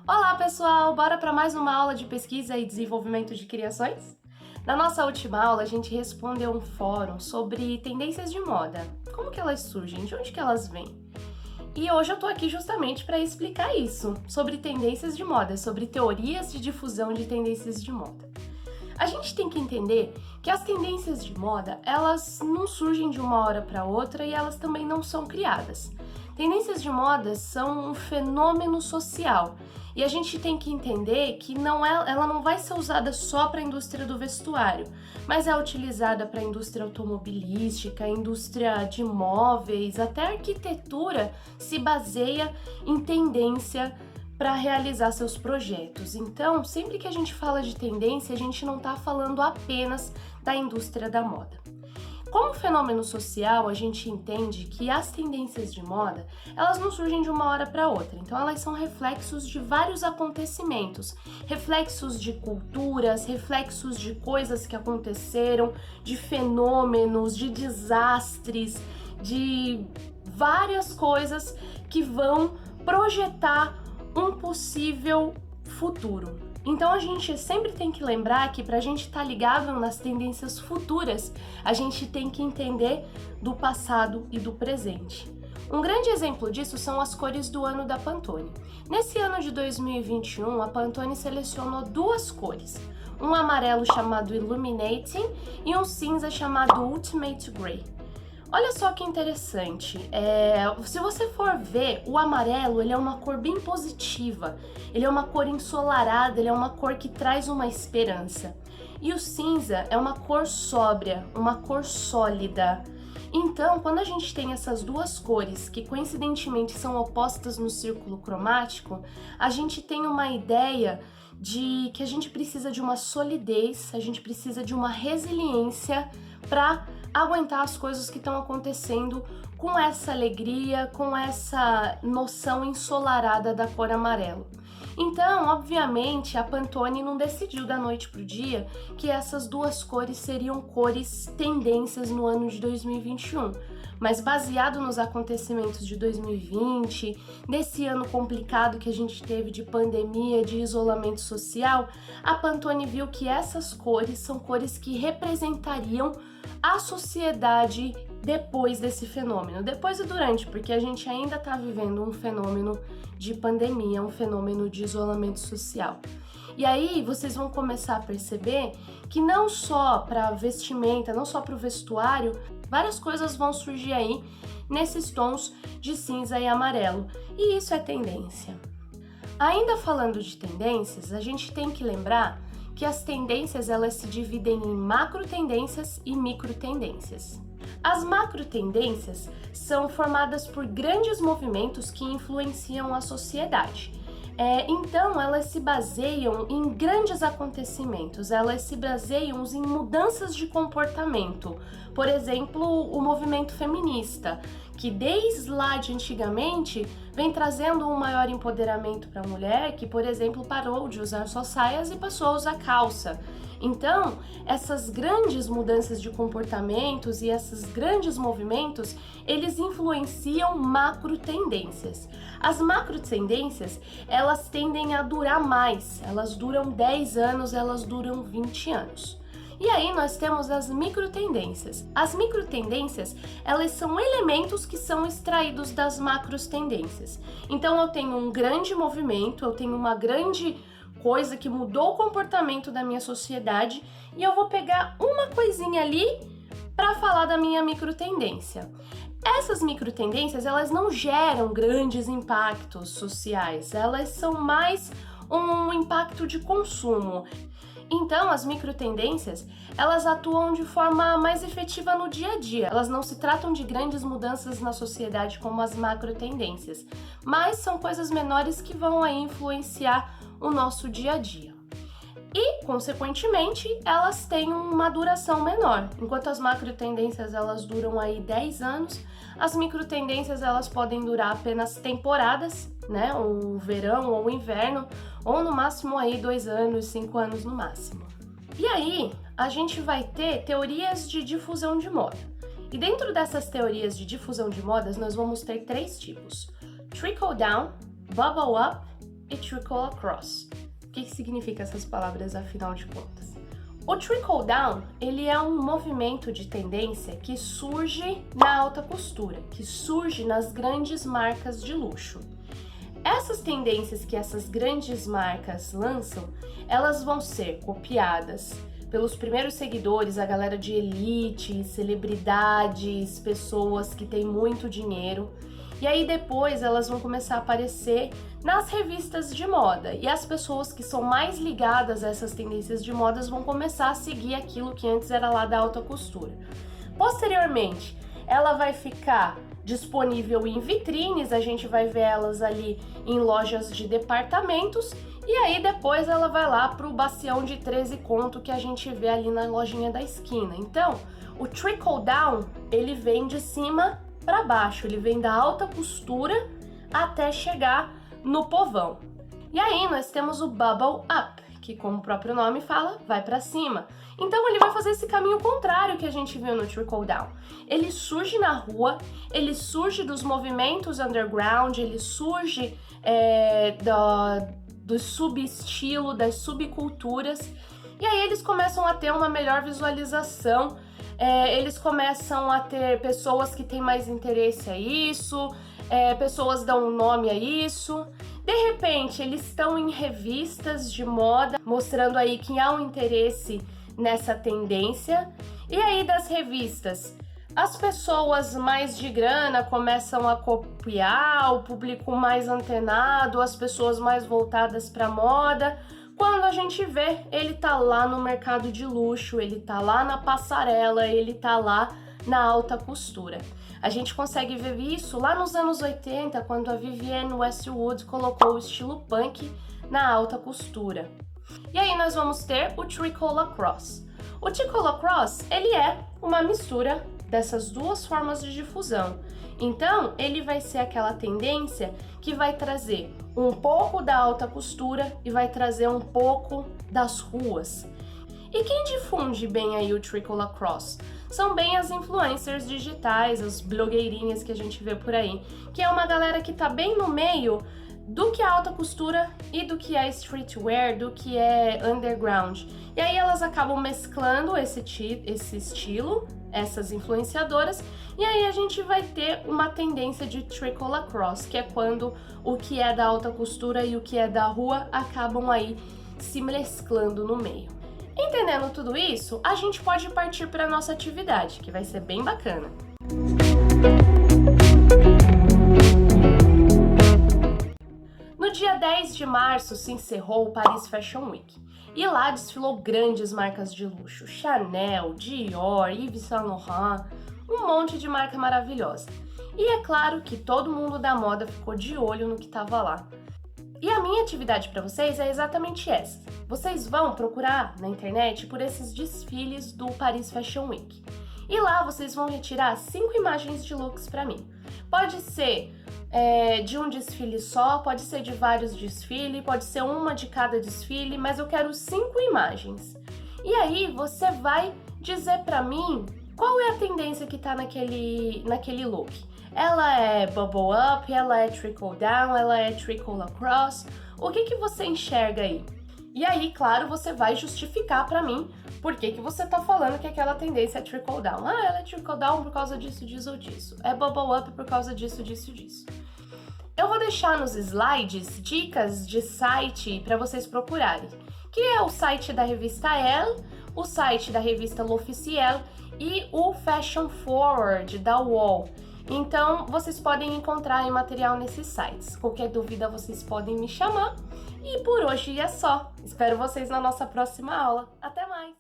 Olá pessoal, bora para mais uma aula de pesquisa e desenvolvimento de criações? Na nossa última aula a gente respondeu um fórum sobre tendências de moda, como que elas surgem, de onde que elas vêm. E hoje eu tô aqui justamente para explicar isso, sobre tendências de moda, sobre teorias de difusão de tendências de moda. A gente tem que entender que as tendências de moda, elas não surgem de uma hora para outra e elas também não são criadas. Tendências de moda são um fenômeno social e a gente tem que entender que ela não vai ser usada só para a indústria do vestuário, mas é utilizada para a indústria automobilística, indústria de móveis, até a arquitetura se baseia em tendência para realizar seus projetos. Então, sempre que a gente fala de tendência, a gente não está falando apenas da indústria da moda. Como fenômeno social, a gente entende que as tendências de moda, elas não surgem de uma hora para outra. Então, elas são reflexos de vários acontecimentos, reflexos de culturas, reflexos de coisas que aconteceram, de fenômenos, de desastres, de várias coisas que vão projetar um possível futuro. Então a gente sempre tem que lembrar que para a gente estar ligado nas tendências futuras, a gente tem que entender do passado e do presente. Um grande exemplo disso são as cores do ano da Pantone. Nesse ano de 2021, a Pantone selecionou duas cores, um amarelo chamado Illuminating e um cinza chamado Ultimate Grey. Olha só que interessante, se você for ver, o amarelo ele é uma cor bem positiva, ele é uma cor ensolarada, ele é uma cor que traz uma esperança. E o cinza é uma cor sóbria, uma cor sólida. Então, quando a gente tem essas duas cores, que coincidentemente são opostas no círculo cromático, a gente tem uma ideia de que a gente precisa de uma solidez, a gente precisa de uma resiliência para aguentar as coisas que estão acontecendo com essa alegria, com essa noção ensolarada da cor amarelo. Então, obviamente, a Pantone não decidiu da noite pro dia que essas duas cores seriam cores tendências no ano de 2021. Mas baseado nos acontecimentos de 2020, nesse ano complicado que a gente teve de pandemia, de isolamento social, a Pantone viu que essas cores são cores que representariam a sociedade depois desse fenômeno, depois e durante, porque a gente ainda está vivendo um fenômeno de pandemia, um fenômeno de isolamento social. E aí vocês vão começar a perceber que não só para vestimenta, não só para o vestuário, várias coisas vão surgir aí nesses tons de cinza e amarelo, e isso é tendência. Ainda falando de tendências, a gente tem que lembrar que as tendências elas se dividem em macro tendências e micro tendências. As macro tendências são formadas por grandes movimentos que influenciam a sociedade. Então, elas se baseiam em grandes acontecimentos, elas se baseiam em mudanças de comportamento. Por exemplo, o movimento feminista, que desde lá de antigamente vem trazendo um maior empoderamento para a mulher, que, por exemplo, parou de usar só saias e passou a usar calça. Então, essas grandes mudanças de comportamentos e esses grandes movimentos, eles influenciam macro tendências. As macro tendências, elas tendem a durar mais, elas duram 10 anos, elas duram 20 anos. E aí nós temos as microtendências. As microtendências, elas são elementos que são extraídos das macros tendências. Então eu tenho um grande movimento, eu tenho uma grande coisa que mudou o comportamento da minha sociedade e eu vou pegar uma coisinha ali para falar da minha microtendência. Essas microtendências, elas não geram grandes impactos sociais, elas são mais um impacto de consumo. Então, as microtendências, elas atuam de forma mais efetiva no dia a dia. Elas não se tratam de grandes mudanças na sociedade como as macrotendências, mas são coisas menores que vão aí influenciar o nosso dia a dia. E, consequentemente, elas têm uma duração menor. Enquanto as macrotendências, elas duram aí 10 anos, as microtendências, elas podem durar apenas temporadas, né? O verão ou o inverno, ou no máximo aí 2 anos, 5 anos no máximo. E aí, a gente vai ter teorias de difusão de moda. E dentro dessas teorias de difusão de modas, nós vamos ter 3 tipos. trickle down, bubble up e trickle across. O que significa essas palavras, afinal de contas? O trickle down, ele é um movimento de tendência que surge na alta costura, que surge nas grandes marcas de luxo. Essas tendências que essas grandes marcas lançam, elas vão ser copiadas pelos primeiros seguidores, a galera de elite, celebridades, pessoas que têm muito dinheiro. E aí depois elas vão começar a aparecer nas revistas de moda. E as pessoas que são mais ligadas a essas tendências de modas vão começar a seguir aquilo que antes era lá da alta costura. Posteriormente, ela vai ficar disponível em vitrines, a gente vai ver elas ali em lojas de departamentos. E aí depois ela vai lá pro bacião de 13 conto que a gente vê ali na lojinha da esquina. Então, o trickle down, ele vem de cima para baixo, ele vem da alta costura até chegar no povão. E aí nós temos o bubble up, que como o próprio nome fala, vai para cima. Então ele vai fazer esse caminho contrário que a gente viu no trickle down. Ele surge na rua, ele surge dos movimentos underground, ele surge do subestilo, das subculturas, e aí eles começam a ter uma melhor visualização. Eles começam a ter pessoas que têm mais interesse a isso, pessoas dão um nome a isso. De repente, eles estão em revistas de moda, mostrando aí que há um interesse nessa tendência. E aí, das revistas, as pessoas mais de grana começam a copiar, o público mais antenado, as pessoas mais voltadas para moda. Quando a gente vê, ele tá lá no mercado de luxo, ele tá lá na passarela, ele tá lá na alta costura. A gente consegue ver isso lá nos anos 80, quando a Vivienne Westwood colocou o estilo punk na alta costura. E aí nós vamos ter o trickle across. O trickle across, ele é uma mistura dessas duas formas de difusão. Então, ele vai ser aquela tendência que vai trazer um pouco da alta costura e vai trazer um pouco das ruas. E quem difunde bem aí o trickle across? São bem as influencers digitais, as blogueirinhas que a gente vê por aí, que é uma galera que tá bem no meio do que é alta costura e do que é streetwear, do que é underground. E aí elas acabam mesclando esse estilo, essas influenciadoras, e aí a gente vai ter uma tendência de trickle across, que é quando o que é da alta costura e o que é da rua acabam aí se mesclando no meio. Entendendo tudo isso, a gente pode partir para a nossa atividade, que vai ser bem bacana. No dia 10 de março se encerrou o Paris Fashion Week, e lá desfilou grandes marcas de luxo, Chanel, Dior, Yves Saint Laurent, um monte de marca maravilhosa. E é claro que todo mundo da moda ficou de olho no que estava lá. E a minha atividade para vocês é exatamente essa. Vocês vão procurar na internet por esses desfiles do Paris Fashion Week. E lá vocês vão retirar 5 imagens de looks para mim. Pode ser de um desfile só, pode ser de vários desfiles, pode ser uma de cada desfile, mas eu quero 5 imagens. E aí você vai dizer para mim qual é a tendência que tá naquele look. Ela é bubble up, ela é trickle down, ela é trickle across. O que você enxerga aí? E aí, claro, você vai justificar pra mim por que você tá falando que aquela tendência é trickle down. Ah, ela é trickle down por causa disso, disso ou disso. É bubble up por causa disso, disso, disso. Eu vou deixar nos slides dicas de site para vocês procurarem, que é o site da revista Elle, o site da revista L'Officiel e o Fashion Forward da UOL. Então, vocês podem encontrar material nesses sites. Qualquer dúvida, vocês podem me chamar. E por hoje é só. Espero vocês na nossa próxima aula. Até mais!